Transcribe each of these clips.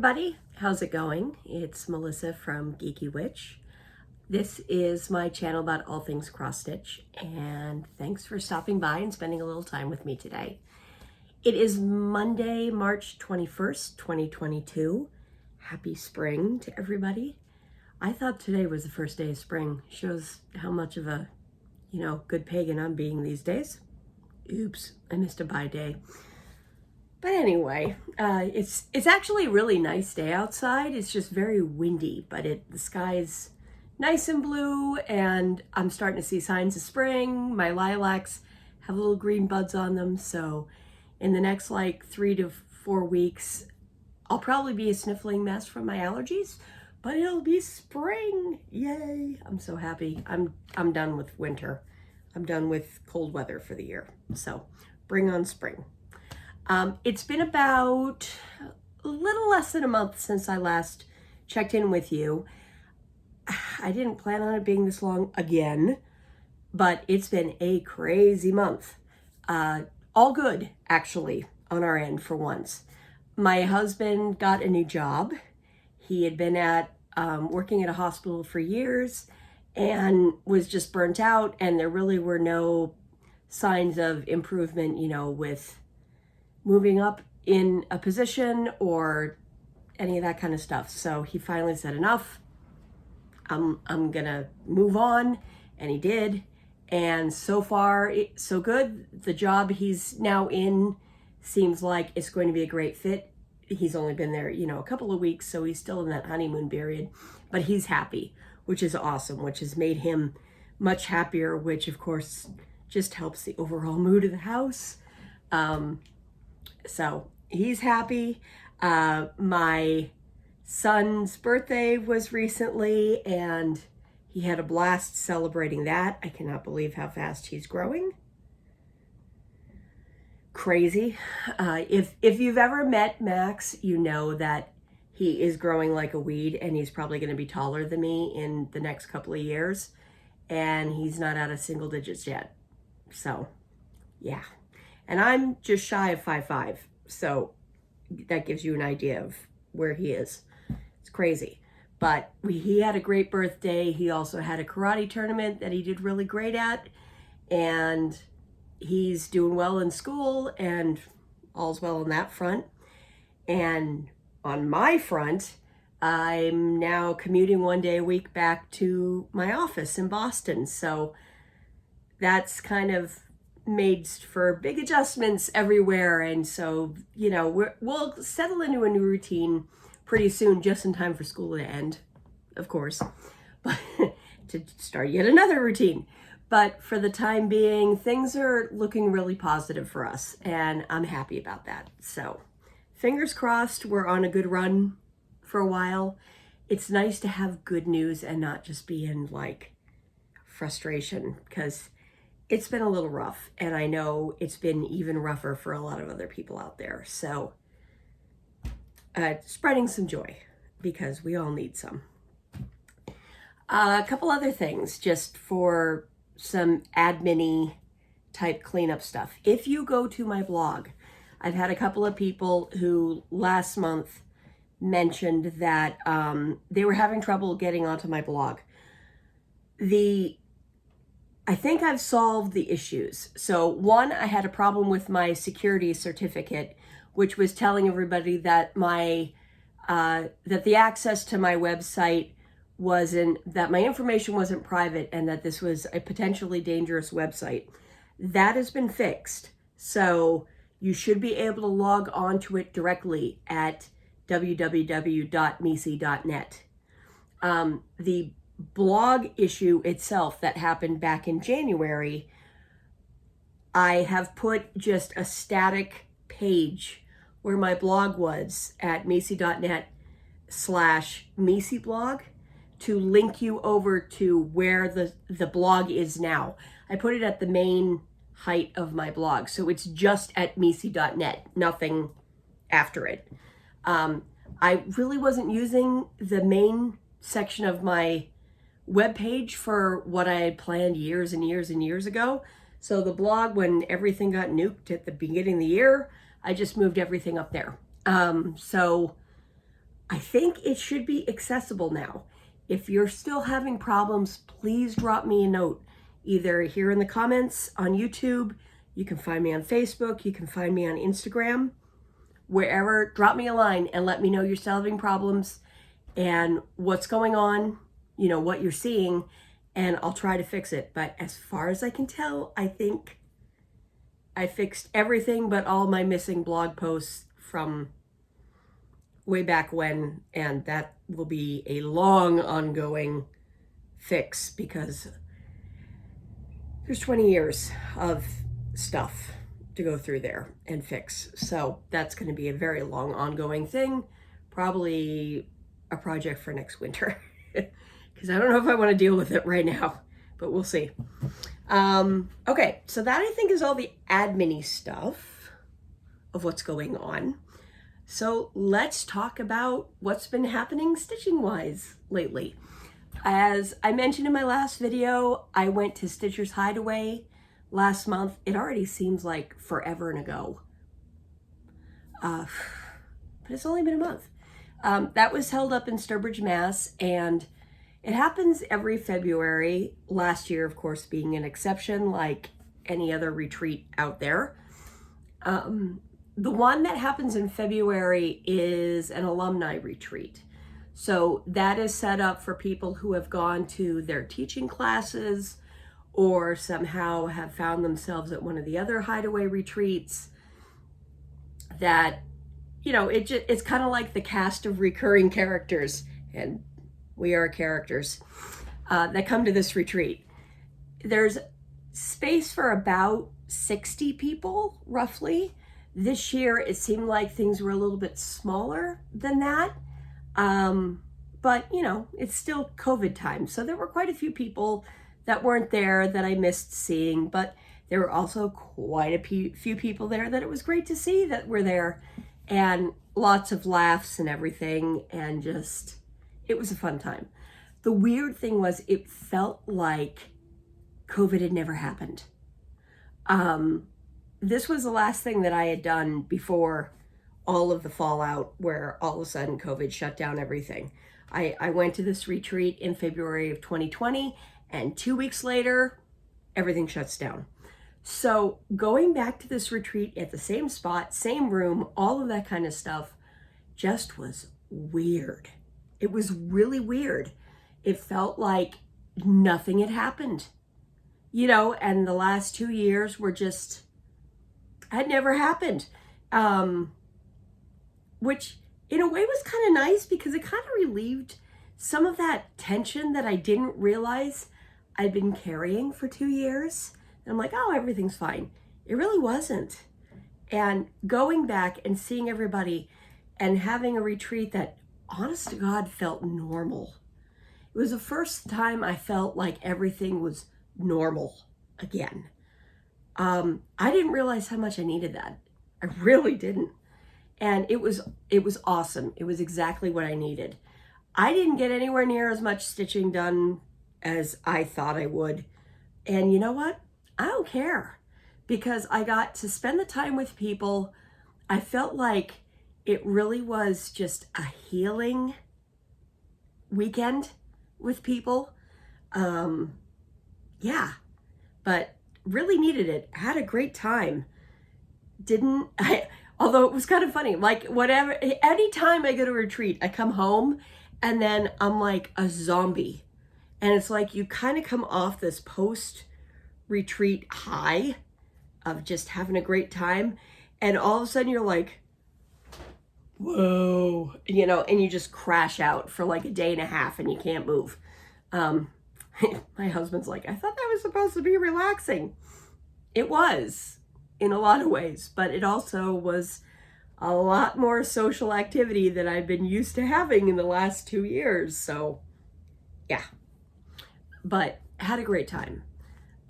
everybody, how's it going? It's Melissa from Geeky Witch. This is my channel about all things cross stitch, and thanks for stopping by and spending a little time with me today. It is Monday, March 21st, 2022. Happy spring to everybody. I thought today was the first day of spring. Shows how much of a, good pagan I'm being these days. Oops, I missed a bye day. But anyway, it's actually a really nice day outside. It's just very windy, but the sky's nice and blue, and I'm starting to see signs of spring. My lilacs have little green buds on them, so in the next 3 to 4 weeks, I'll probably be a sniffling mess from my allergies, but it'll be spring. Yay! I'm so happy. I'm done with winter. I'm done with cold weather for the year. So bring on spring. It's been about a little less than a month since I last checked in with you. I didn't plan on it being this long again, but it's been a crazy month. All good, actually, on our end for once. My husband got a new job. He had been working at a hospital for years and was just burnt out, and there really were no signs of improvement, with moving up in a position or any of that kind of stuff. So he finally said, enough, I'm gonna move on, and he did. And so far, so good. The job he's now in seems like it's going to be a great fit. He's only been there, a couple of weeks, so he's still in that honeymoon period, but he's happy, which is awesome, which has made him much happier, which of course just helps the overall mood of the house. So he's happy. My son's birthday was recently, and he had a blast celebrating that. I cannot believe how fast he's growing. Crazy. If you've ever met Max, you know that he is growing like a weed, and he's probably going to be taller than me in the next couple of years, and he's not out of single digits yet. So yeah. And I'm just shy of 5'5", so that gives you an idea of where he is. It's crazy. But he had a great birthday. He also had a karate tournament that he did really great at, and he's doing well in school, and all's well on that front. And on my front, I'm now commuting 1 day a week back to my office in Boston. So that's kind of made for big adjustments everywhere, and so we'll settle into a new routine pretty soon, just in time for school to end, of course, but to start yet another routine. But for the time being, things are looking really positive for us, and I'm happy about that. So fingers crossed, we're on a good run for a while. It's nice to have good news and not just be in frustration, because it's been a little rough, and I know it's been even rougher for a lot of other people out there. So spreading some joy, because we all need some. A couple other things just for some admin-y type cleanup stuff. If you go to my blog, I've had a couple of people who last month mentioned that they were having trouble getting onto my blog. I think I've solved the issues. So one, I had a problem with my security certificate, which was telling everybody that that the access to my website that my information wasn't private, and that this was a potentially dangerous website. That has been fixed. So you should be able to log on to it directly at www.misi.net. The blog issue itself that happened back in January, I have put just a static page where my blog was at misi.net/misiblog to link you over to where the blog is now. I put it at the main height of my blog, so it's just at misi.net, nothing after it. I really wasn't using the main section of my webpage for what I had planned years and years and years ago. So the blog, when everything got nuked at the beginning of the year, I just moved everything up there. So I think it should be accessible now. If you're still having problems, please drop me a note, either here in the comments on YouTube, you can find me on Facebook, you can find me on Instagram, wherever. Drop me a line and let me know you're still having problems and what's going on, you know, what you're seeing, and I'll try to fix it. But as far as I can tell, I think I fixed everything but all my missing blog posts from way back when, and that will be a long ongoing fix because there's 20 years of stuff to go through there and fix. So that's going to be a very long ongoing thing, probably a project for next winter because I don't know if I want to deal with it right now, but we'll see. Okay, so that I think is all the admin-y stuff of what's going on. So let's talk about what's been happening stitching wise lately. As I mentioned in my last video, I went to Stitcher's Hideaway last month. It already seems like forever ago. But it's only been a month. That was held up in Sturbridge, Mass. And it happens every February. Last year, of course, being an exception like any other retreat out there. The one that happens in February is an alumni retreat. So that is set up for people who have gone to their teaching classes or somehow have found themselves at one of the other Hideaway retreats that, you know, it's kind of like the cast of recurring characters, and we are characters that come to this retreat. There's space for about 60 people, roughly. This year, it seemed like things were a little bit smaller than that. But, you know, it's still COVID time. So there were quite a few people that weren't there that I missed seeing. But there were also quite a few people there that it was great to see that were there. And lots of laughs and everything. And just, it was a fun time. The weird thing was it felt like COVID had never happened. This was the last thing that I had done before all of the fallout where all of a sudden COVID shut down everything. I went to this retreat in February of 2020, and 2 weeks later, everything shuts down. So going back to this retreat at the same spot, same room, all of that kind of stuff just was weird. It was really weird. It felt like nothing had happened, you know, and the last 2 years were just, had never happened, which in a way was kind of nice because it kind of relieved some of that tension that I didn't realize I'd been carrying for 2 years. And I'm like, oh, everything's fine. It really wasn't. And going back and seeing everybody and having a retreat that, honest to God, felt normal. It was the first time I felt like everything was normal again. I didn't realize how much I needed that. I really didn't. And it was awesome. It was exactly what I needed. I didn't get anywhere near as much stitching done as I thought I would. And you know what? I don't care because I got to spend the time with people. I felt like it really was just a healing weekend with people. Yeah, but really needed it. Had a great time. Although it was kind of funny, like whatever, anytime I go to a retreat, I come home and then I'm like a zombie. And it's like you kind of come off this post-retreat high of just having a great time. And all of a sudden you're like, whoa, you know, and you just crash out for like a day and a half and you can't move. My husband's like, I thought that was supposed to be relaxing. It was in a lot of ways, but it also was a lot more social activity than I've been used to having in the last 2 years. So yeah, but had a great time.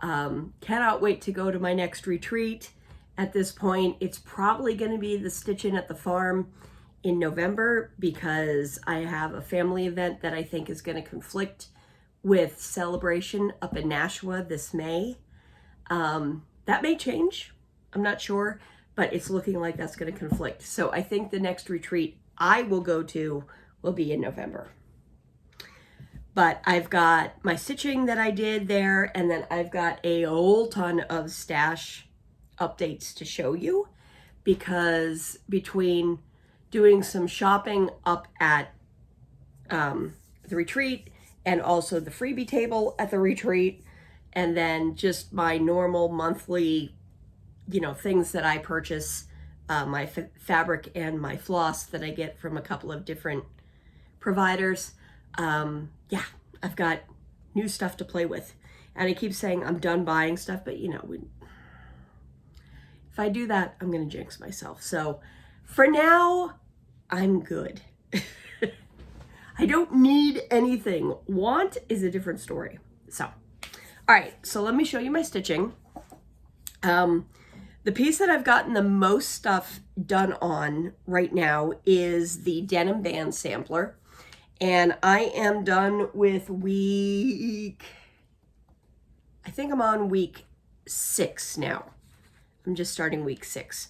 Cannot wait to go to my next retreat. At this point, it's probably going to be the Stitchin' at the Farm in November because I have a family event that I think is going to conflict with Celebration up in Nashua this May. That may change. I'm not sure, but it's looking like that's going to conflict. So I think the next retreat I will go to will be in November. But I've got my stitching that I did there, and then I've got a whole ton of stash updates to show you, because between doing some shopping up at the retreat and also the freebie table at the retreat, and then just my normal monthly, you know, things that I purchase, my fabric and my floss that I get from a couple of different providers. Yeah, I've got new stuff to play with. And I keep saying I'm done buying stuff, but you know, if I do that, I'm gonna jinx myself. So for now, I'm good. I don't need anything. Want is a different story. So, all right, so let me show you my stitching. The piece that I've gotten the most stuff done on right now is the denim band sampler. And I am done with I think I'm on week 6 now. I'm just starting week 6.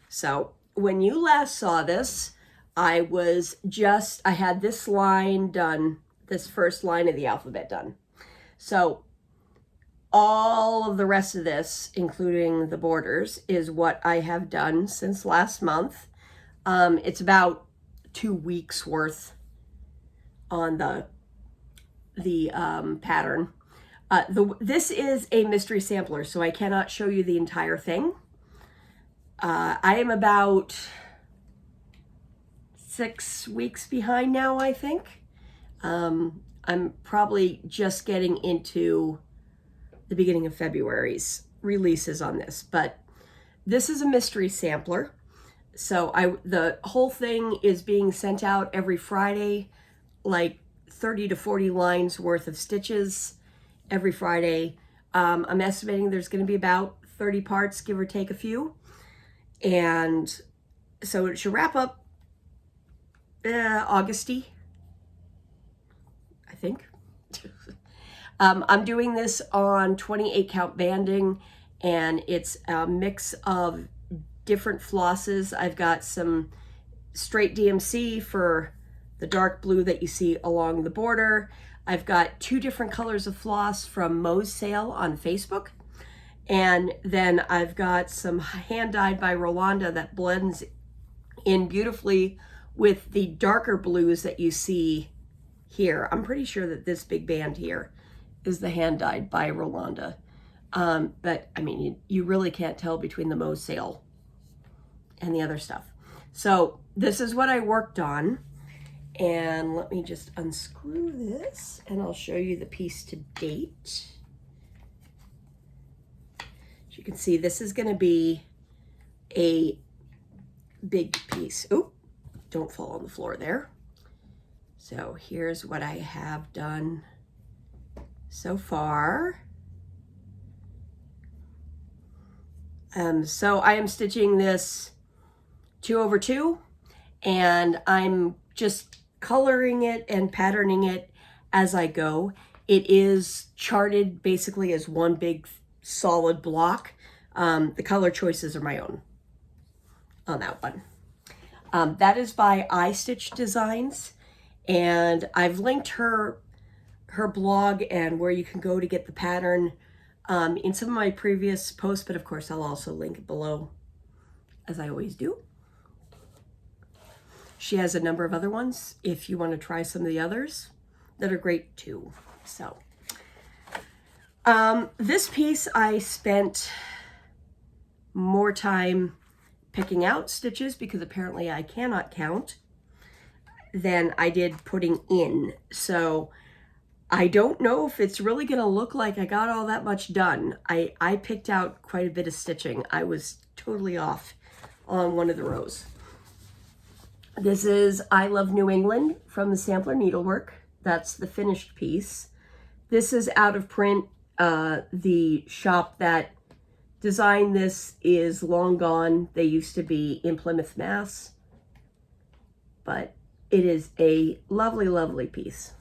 So when you last saw this, I had this line done, this first line of the alphabet done. So all of the rest of this, including the borders, is what I have done since last month. It's about 2 weeks worth on the pattern. This is a mystery sampler, so I cannot show you the entire thing. I am about 6 weeks behind now, I think. I'm probably just getting into the beginning of February's releases on this, but this is a mystery sampler. So the whole thing is being sent out every Friday, like 30 to 40 lines worth of stitches every Friday. I'm estimating there's going to be about 30 parts, give or take a few. And so it should wrap up Augusty, I think. I'm doing this on 28 count banding, and it's a mix of different flosses. I've got some straight DMC for the dark blue that you see along the border. I've got 2 different colors of floss from Mo's Sale on Facebook. And then I've got some hand dyed by Rolanda that blends in beautifully with the darker blues that you see here. I'm pretty sure that this big band here is the hand dyed by Rolanda. But I mean, you really can't tell between the Mo's Sale and the other stuff. So this is what I worked on. And let me just unscrew this and I'll show you the piece to date. As you can see, this is going to be a big piece. Oh, don't fall on the floor there. So here's what I have done so far. So I am stitching this 2/2, and I'm just coloring it and patterning it as I go. It is charted basically as one big solid block. The color choices are my own on that one. That is by iStitch Designs, and I've linked her blog and where you can go to get the pattern in some of my previous posts, but of course I'll also link it below, as I always do. She has a number of other ones if you want to try some of the others that are great too. So this piece I spent more time picking out stitches, because apparently I cannot count, than I did putting in. So I don't know if it's really going to look like I got all that much done. I picked out quite a bit of stitching. I was totally off on one of the rows. This is I Love New England from the Sampler Needlework. That's the finished piece. This is out of print. The shop that designed this is long gone. They used to be in Plymouth, Mass. But it is a lovely, lovely piece.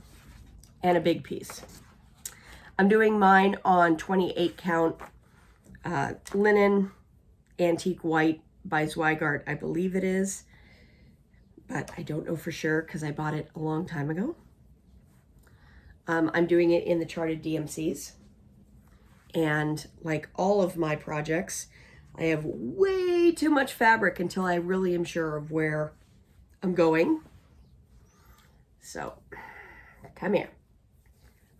And a big piece. I'm doing mine on 28 count linen, antique white by Zweigart, I believe it is. but I don't know for sure because I bought it a long time ago. I'm doing it in the charted DMCs. And like all of my projects, I have way too much fabric until I really am sure of where I'm going. So come here.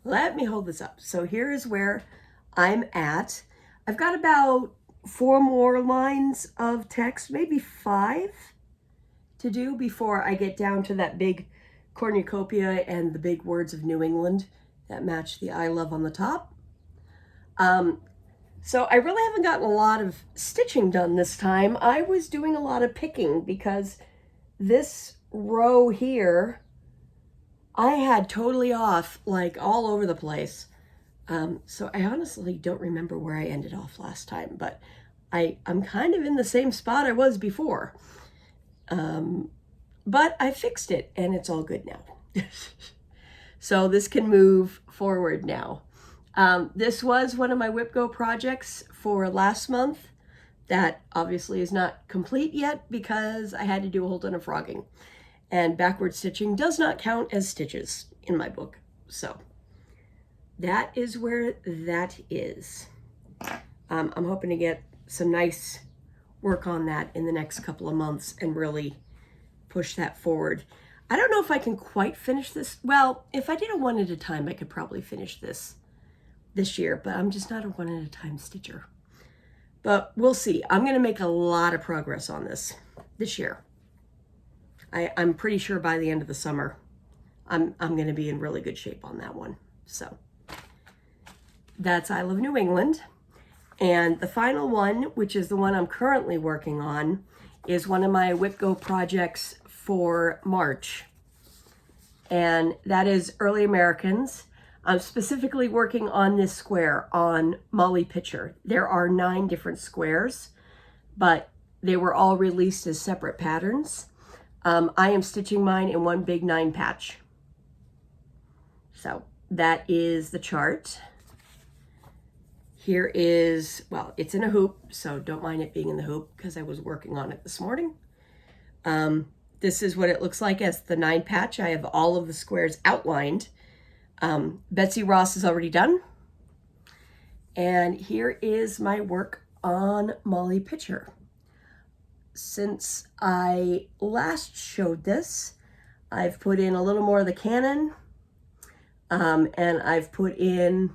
Let me hold this up. So here is where I'm at. I've got about 4 more lines of text, maybe 5 to do before I get down to that big cornucopia and the big words of New England that match the I love on the top. So I really haven't gotten a lot of stitching done this time. I was doing a lot of picking because this row here, I had totally off, like all over the place. So I honestly don't remember where I ended off last time, but I'm kind of in the same spot I was before. But I fixed it and it's all good now. So this can move forward now. This was one of my Whip Go projects for last month that obviously is not complete yet because I had to do a whole ton of frogging. And backward stitching does not count as stitches in my book. So that is where that is. I'm hoping to get some nice work on that in the next couple of months and really push that forward. I don't know if I can quite finish this. Well, if I did a one at a time, I could probably finish this year, but I'm just not a one at a time stitcher. But we'll see. I'm going to make a lot of progress on this year. I'm pretty sure by the end of the summer, I'm going to be in really good shape on that one. So that's I Love New England. And the final one, which is the one I'm currently working on, is one of my Whip Go projects for March. And that is Early Americans. I'm specifically working on this square on Molly Pitcher. There are 9 different squares, but they were all released as separate patterns. I am stitching mine in one big 9 patch. So that is the chart. Here is, well, it's in a hoop, so don't mind it being in the hoop because I was working on it this morning. This is what it looks like as the 9 patch. I have all of the squares outlined. Betsy Ross is already done. And here is my work on Molly Pitcher. Since I last showed this, I've put in a little more of the cannon, and I've put in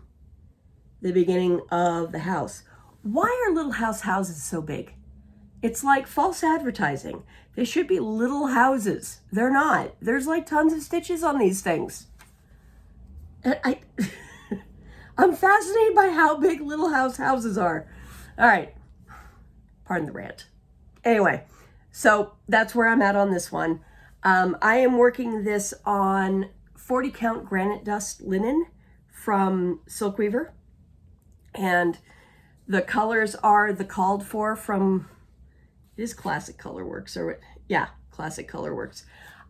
the beginning of the house. Why are little houses so big? It's like false advertising. They should be little houses. They're not. There's like tons of stitches on these things. And I'm fascinated by how big little houses are. All right, pardon the rant. Anyway, so that's where I'm at on this one. I am working this on 40 count granite dust linen from Silk Weaver. And the colors are the called for from, it is Classic Colorworks, or yeah, Classic Colorworks.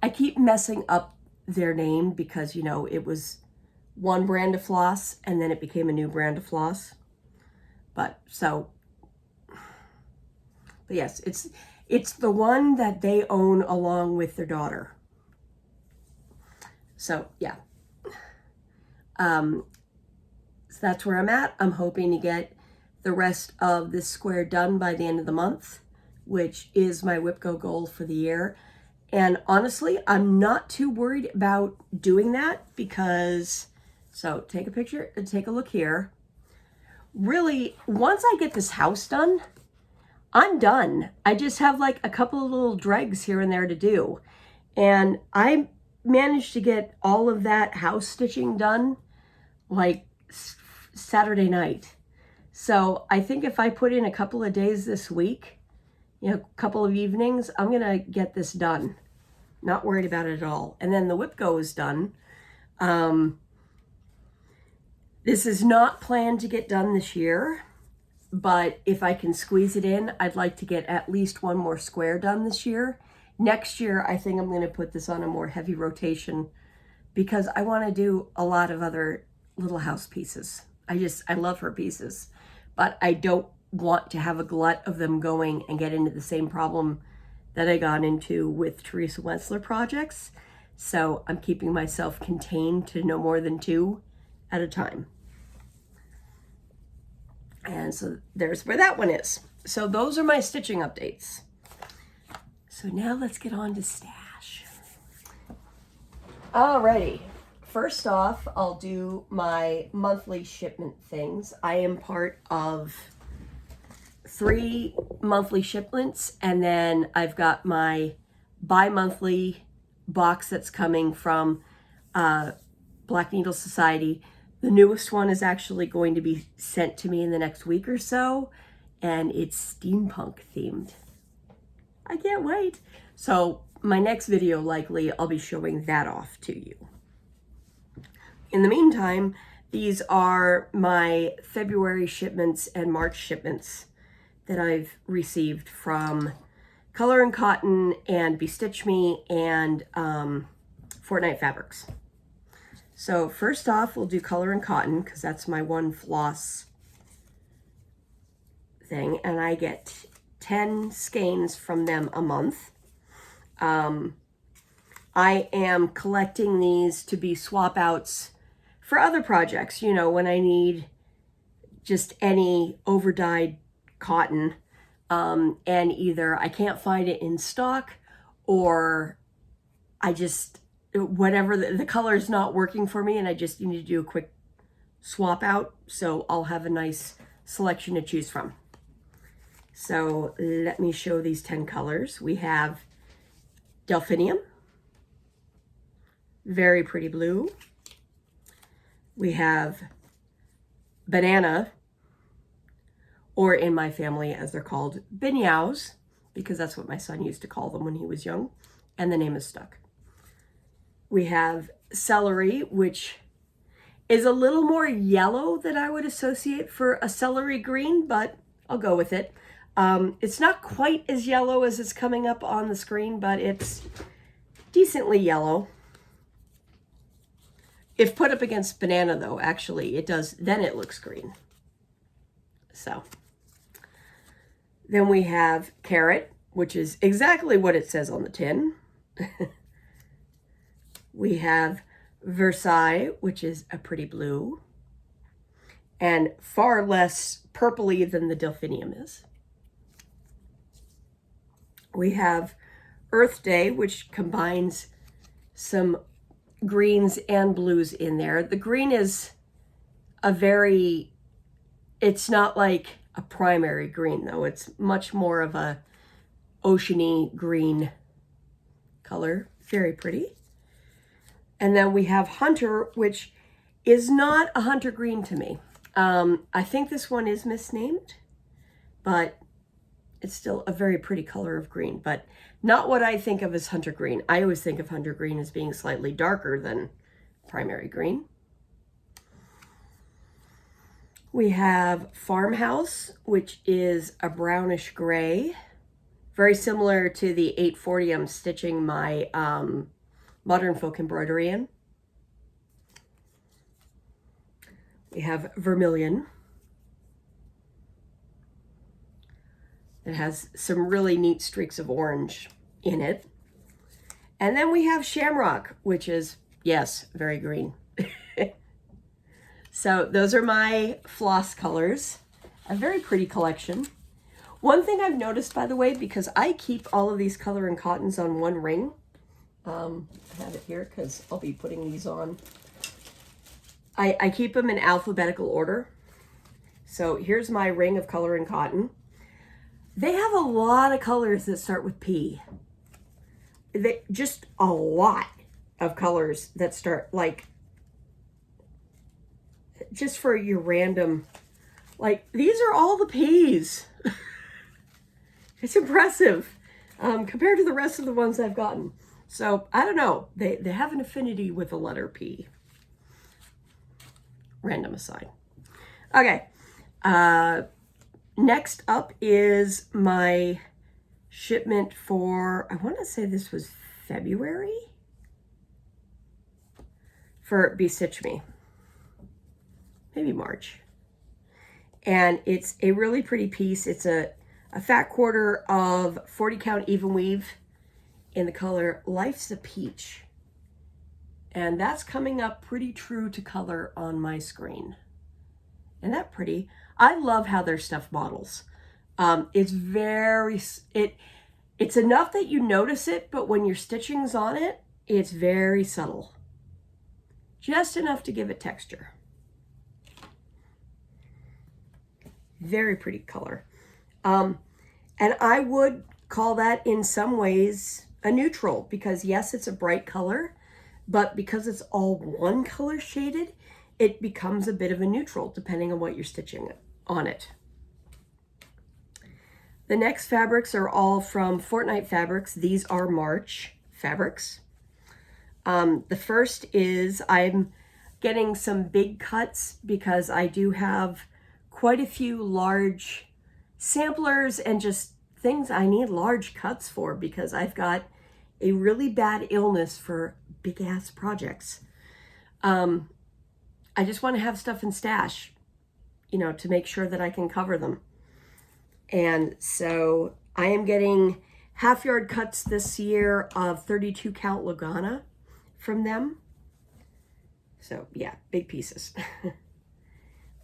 I keep messing up their name because, you know, it was one brand of floss and then it became a new brand of floss. But yes, it's the one that they own along with their daughter. So yeah. So that's where I'm at. I'm hoping to get the rest of this square done by the end of the month, which is my Whip Go goal for the year. And honestly, I'm not too worried about doing that because, so take a picture and take a look here. Really, once I get this house done, I'm done. I just have like a couple of little dregs here and there to do. And I managed to get all of that house stitching done like Saturday night. So I think if I put in a couple of days this week, you know, a couple of evenings, I'm going to get this done. Not worried about it at all. And then the Whip Go is done. This is not planned to get done this year, but if I can squeeze it in, I'd like to get at least one more square done this year. Next year, I think I'm going to put this on a more heavy rotation because I want to do a lot of other little house pieces. I love her pieces, but I don't want to have a glut of them going and get into the same problem that I got into with Teresa Wentzler projects. So I'm keeping myself contained to no more than 2 at a time. And so there's where that one is. So those are my stitching updates. So now let's get on to stash. Alrighty. First off, I'll do my monthly shipment things. I am part of 3 monthly shipments, and then I've got my bi-monthly box that's coming from Black Needle Society. The newest one is actually going to be sent to me in the next week or so, and it's steampunk themed. I can't wait. So my next video, likely, I'll be showing that off to you. In the meantime, these are my February shipments and March shipments that I've received from Color and Cotton and Bestitch Me and Fornite Fabrics. So first off, we'll do Color and Cotton because that's my one floss thing, and I get 10 skeins from them a month. I am collecting these to be swap outs for other projects, you know, when I need just any over-dyed cotton, and either I can't find it in stock or I just, whatever, the color is not working for me and I just need to do a quick swap out, so I'll have a nice selection to choose from. So let me show these 10 colors. We have Delphinium, very pretty blue. We have Banana, or in my family, as they're called, Binyaos, because that's what my son used to call them when he was young, and the name is stuck. We have Celery, which is a little more yellow than I would associate for a celery green, but I'll go with it. It's not quite as yellow as it's coming up on the screen, but it's decently yellow. If put up against Banana, though, actually, it does, then it looks green. So, then we have Carrot, which is exactly what it says on the tin. We have Versailles, which is a pretty blue, and far less purpley than the Delphinium is. We have Earth Day, which combines some greens and blues in there. The green is a very, it's not like a primary green though. It's much more of a oceany green color. Very pretty. And then we have Hunter, which is not a hunter green to me. I think this one is misnamed, but it's still a very pretty color of green, but not what I think of as hunter green. I always think of hunter green as being slightly darker than primary green. We have Farmhouse, which is a brownish gray, very similar to the 840 I'm stitching my Modern Folk embroidery in. We have Vermilion. It has some really neat streaks of orange in it. And then we have Shamrock, which is, yes, very green. So those are my floss colors. A very pretty collection. One thing I've noticed, by the way, because I keep all of these Color and Cottons on one ring. I have it here because I'll be putting these on. I keep them in alphabetical order. So here's my ring of Color and Cotton. They have a lot of colors that start with P. Just a lot of colors that start, like, just for your random, like, these are all the P's. It's impressive compared to the rest of the ones I've gotten. So, I don't know. They have an affinity with the letter P. Random aside. Okay. Next up is my shipment for, I want to say this was February, for Bestitch Me. Maybe March. And it's a really pretty piece. It's a a fat quarter of 40 count even weave in the color Life's a Peach. And that's coming up pretty true to color on my screen. Isn't that pretty? I love how their stuff models. It's it's enough that you notice it, but when your stitching's on it, it's very subtle. Just enough to give it texture. Very pretty color. And I would call that in some ways a neutral, because yes, it's a bright color, but because it's all one color shaded, it becomes a bit of a neutral depending on what you're stitching on it. The next fabrics are all from Fornite Fabrics. These are March fabrics. The first is, I'm getting some big cuts because I do have quite a few large samplers and just things I need large cuts for, because I've got a really bad illness for big ass projects. I just want to have stuff in stash, you know, to make sure that I can cover them. And so I am getting half yard cuts this year of 32 count Lugana from them. So yeah, big pieces.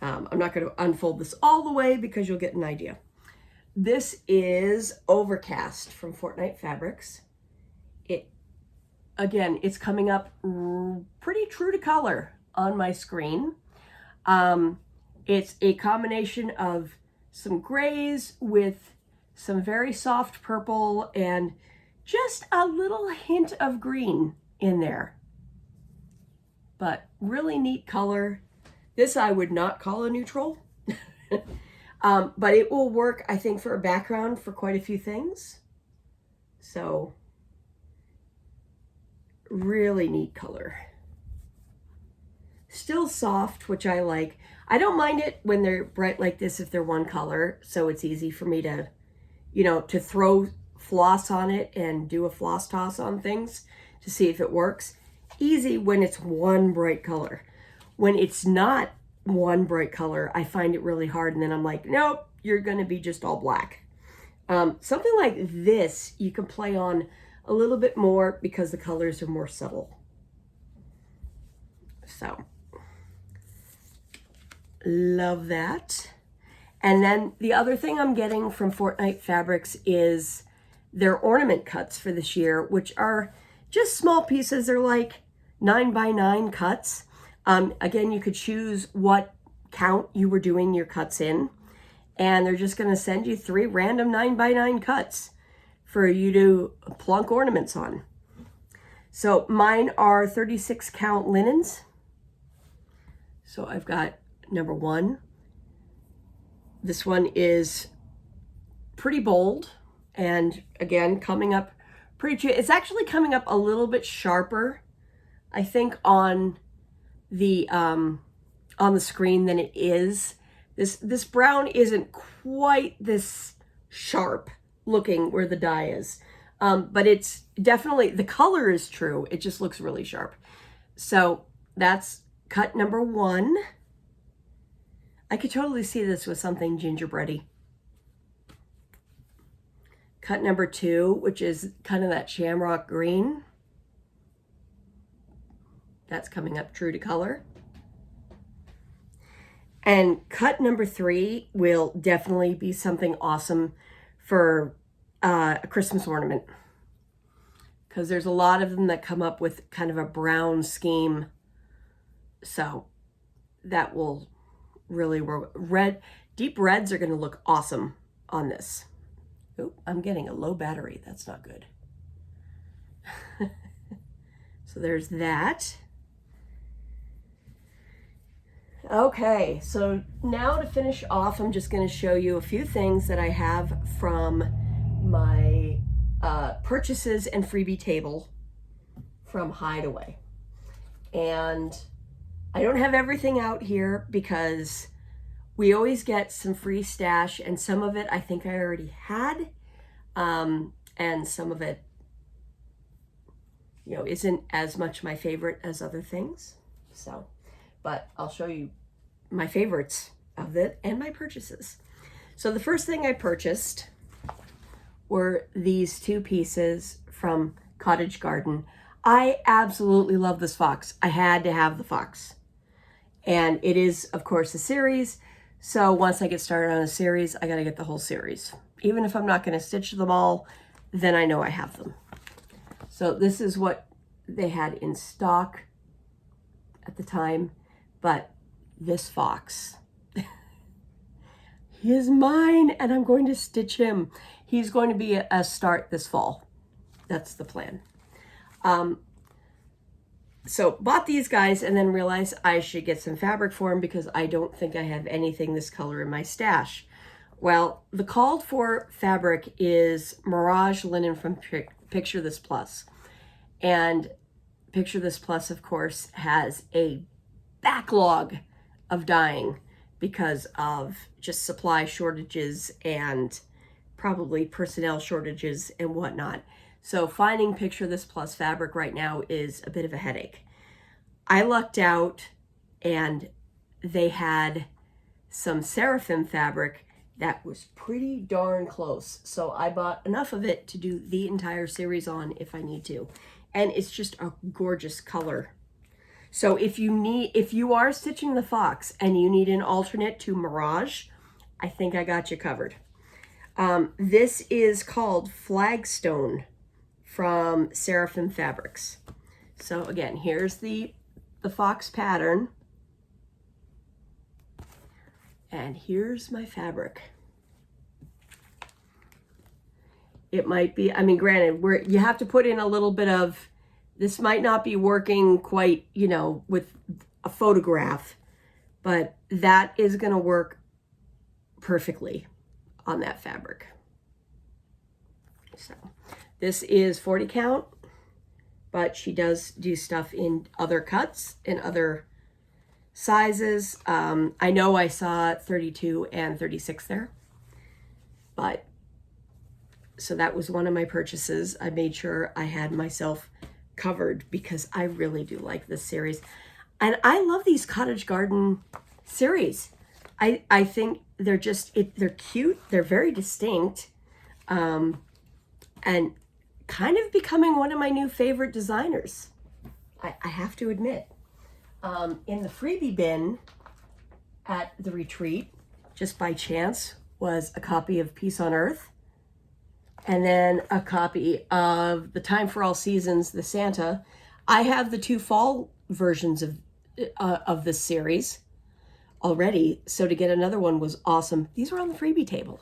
I'm not going to unfold this all the way because you'll get an idea. This is Overcast from Fornite Fabrics. Again, it's coming up pretty true to color on my screen. It's a combination of some grays with some very soft purple and just a little hint of green in there. But really neat color. This I would not call a neutral, but it will work, I think, for a background for quite a few things. So really neat color. Still soft, which I like. I don't mind it when they're bright like this if they're one color, so it's easy for me to, you know, to throw floss on it and do a floss toss on things to see if it works. Easy when it's one bright color. When it's not one bright color, I find it really hard, and then I'm like, nope, you're going to be just all black. Something like this you can play on a little bit more because the colors are more subtle. So love that. And then the other thing I'm getting from Fornite Fabrics is their ornament cuts for this year, which are just small pieces. They're like 9x9 cuts. Again, you could choose what count you were doing your cuts in, and they're just going to send you 3 random 9x9 cuts for you to plunk ornaments on. So mine are 36 count linens. So I've got number 1. This one is pretty bold, and again, coming up pretty, it's actually coming up a little bit sharper, I think, on the screen than it is. This brown isn't quite this sharp looking where the dye is, but it's definitely, the color is true, it just looks really sharp. So that's cut number 1. I could totally see this with something gingerbready. Cut number 2, which is kind of that shamrock green. That's coming up true to color. And cut number 3 will definitely be something awesome for a Christmas ornament, because there's a lot of them that come up with kind of a brown scheme. So that will really work. Deep reds are going to look awesome on this. Oh, I'm getting a low battery. That's not good. So there's that. Okay, so now to finish off, I'm just going to show you a few things that I have from my purchases and freebie table from Hideaway. And I don't have everything out here because we always get some free stash, and some of it I think I already had, and some of it, you know, isn't as much my favorite as other things. So, but I'll show you my favorites of it and my purchases. So the first thing I purchased were these two pieces from Cottage Garden. I absolutely love this fox. I had to have the fox. And it is, of course, a series. So once I get started on a series, I got to get the whole series. Even if I'm not going to stitch them all, then I know I have them. So this is what they had in stock at the time. But this fox, he is mine, and I'm going to stitch him. He's going to be a start this fall. That's the plan. So bought these guys and then realized I should get some fabric for them because I don't think I have anything this color in my stash. Well, the called for fabric is Mirage linen from Picture This Plus. And Picture This Plus, of course, has a backlog of dyeing because of just supply shortages and probably personnel shortages and whatnot. So finding Picture This Plus fabric right now is a bit of a headache. I lucked out and they had some Seraphim fabric that was pretty darn close. So I bought enough of it to do the entire series on if I need to. And it's just a gorgeous color. So if you are stitching the fox and you need an alternate to Mirage, I think I got you covered. This is called Flagstone from Seraphim Fabrics. So again, here's the fox pattern. And here's my fabric. It might be, I mean, granted, you have to put in a little bit of, this might not be working quite, you know, with a photograph, but that is going to work perfectly on that fabric. So this is 40 count, but she does do stuff in other cuts and other sizes. I know I saw 32 and 36 there, but so that was one of my purchases. I made sure I had myself covered because I really do like this series. And I love these Cottage Garden series. I think they're just, they're cute. They're very distinct. And kind of becoming one of my new favorite designers. I have to admit. In the freebie bin at the retreat, just by chance, was a copy of Peace on Earth. And then a copy of The Time for All Seasons, the Santa. I have the 2 fall versions of this series already, so to get another one was awesome. These were on the freebie table.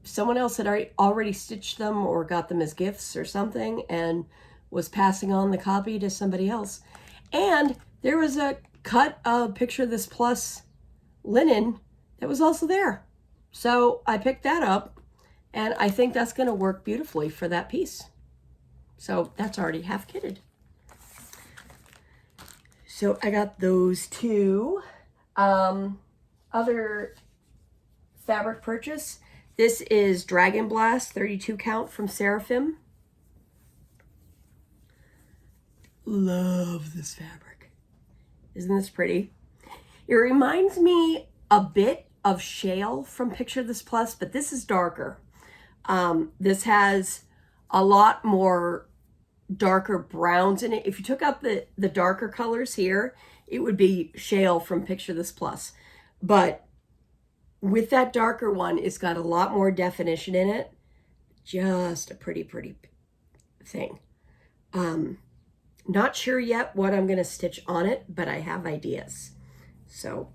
Someone else had already stitched them or got them as gifts or something and was passing on the copy to somebody else. And there was a cut of Picture This Plus linen that was also there. So I picked that up. And I think that's going to work beautifully for that piece. So that's already half kitted. So I got those 2. Other fabric purchase. This is Dragon Blast 32 count from Seraphim. Love this fabric. Isn't this pretty? It reminds me a bit of Shale from Picture This Plus, but this is darker. This has a lot more darker browns in it. If you took out the darker colors here, it would be Shale from Picture This Plus. But with that darker one, it's got a lot more definition in it. Just a pretty, pretty thing. Not sure yet what I'm going to stitch on it, but I have ideas. So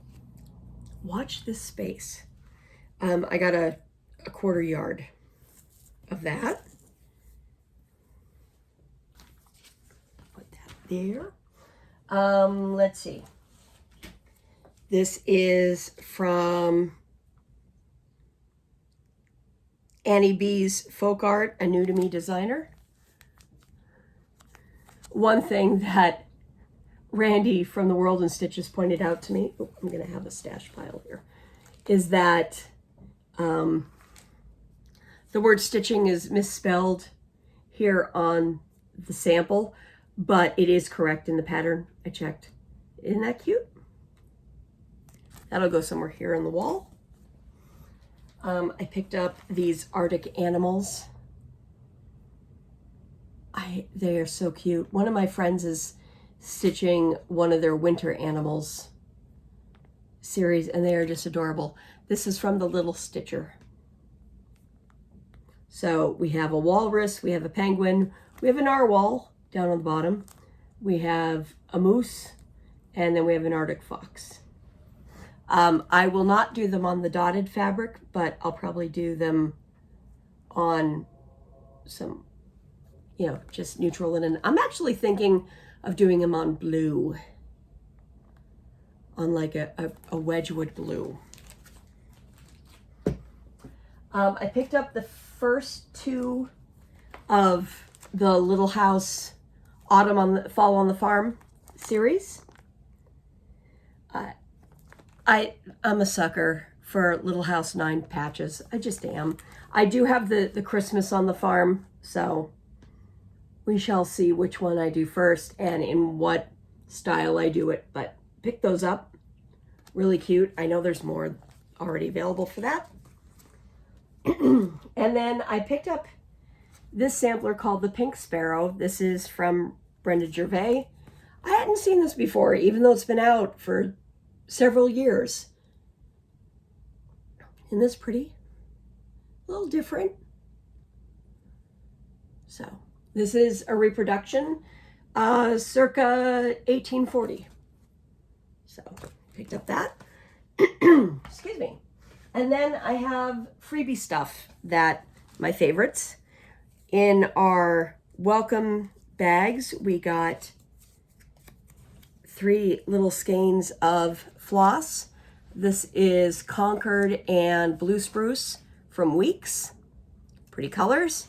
watch this space. I got a 1/4 yard of that. Put that there. Let's see. This is from Annie B's Folk Art, a new to me designer. One thing that Randy from The World in Stitches pointed out to me, I'm going to have a stash pile here, is that the word stitching is misspelled here on the sample, but it is correct in the pattern. I checked. Isn't that cute? That'll go somewhere here on the wall. I picked up these Arctic animals. They are so cute. One of my friends is stitching one of their winter animals series, and they are just adorable. This is from the Little Stitcher. So we have a walrus, we have a penguin, we have a narwhal down on the bottom, we have a moose, and then we have an Arctic fox. I will not do them on the dotted fabric, but I'll probably do them on some, you know, just neutral linen. I'm actually thinking of doing them on blue, on like a Wedgwood blue. I picked up the first two of the Little House Fall on the Farm series. I'm a sucker for Little House 9 patches. I just am. I do have the Christmas on the Farm, so we shall see which one I do first and in what style I do it, but pick those up. Really cute. I know there's more already available for that. And then I picked up this sampler called the Pink Sparrow. This is from Brenda Gervais. I hadn't seen this before, even though it's been out for several years. Isn't this pretty? A little different. So this is a reproduction, circa 1840. So picked up that. Excuse me. And then I have freebie stuff that my favorites. In our welcome bags, we got 3 little skeins of floss. This is Concord and Blue Spruce from Weeks. Pretty colors.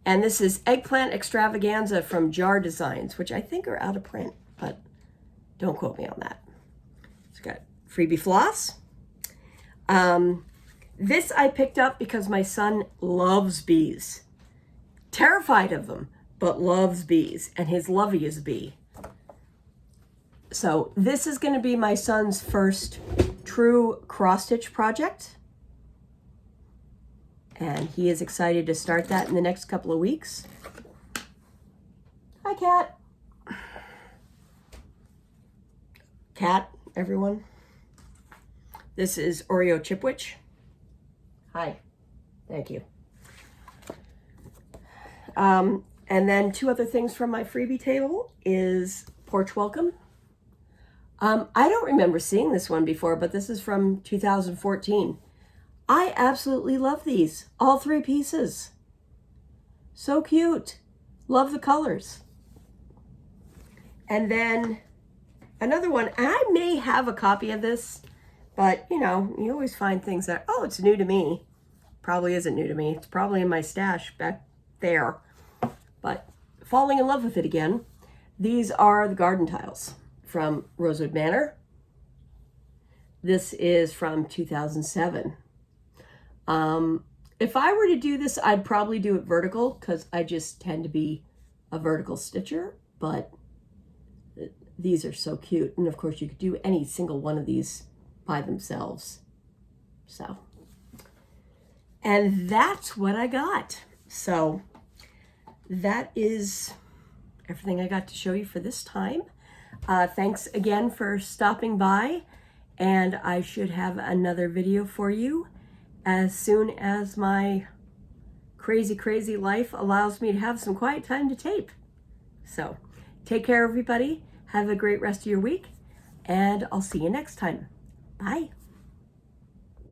And this is Eggplant Extravaganza from Jar Designs, which I think are out of print, but don't quote me on that. It's got freebie floss. This I picked up because my son loves bees. Terrified of them, but loves bees, and his lovey is a bee. So this is going to be my son's first true cross-stitch project. And he is excited to start that in the next couple of weeks. Hi, Cat. Cat, everyone. This is Oreo Chipwich. Hi. Thank you. And then 2 other things from my freebie table is Porch Welcome. I don't remember seeing this one before, but this is from 2014. I absolutely love these. All 3 pieces. So cute. Love the colors. And then another one, I may have a copy of this, but you know, you always find things that, oh, it's new to me. Probably isn't new to me. It's probably in my stash back there. But falling in love with it again. These are the garden tiles from Rosewood Manor. This is from 2007. If I were to do this, I'd probably do it vertical because I just tend to be a vertical stitcher, but these are so cute. And of course you could do any single one of these by themselves. So, and that's what I got. So that is everything I got to show you for this time. Thanks again for stopping by, and I should have another video for you as soon as my crazy life allows me to have some quiet time to tape. So take care, everybody. Have a great rest of your week, and I'll see you next time. Bye.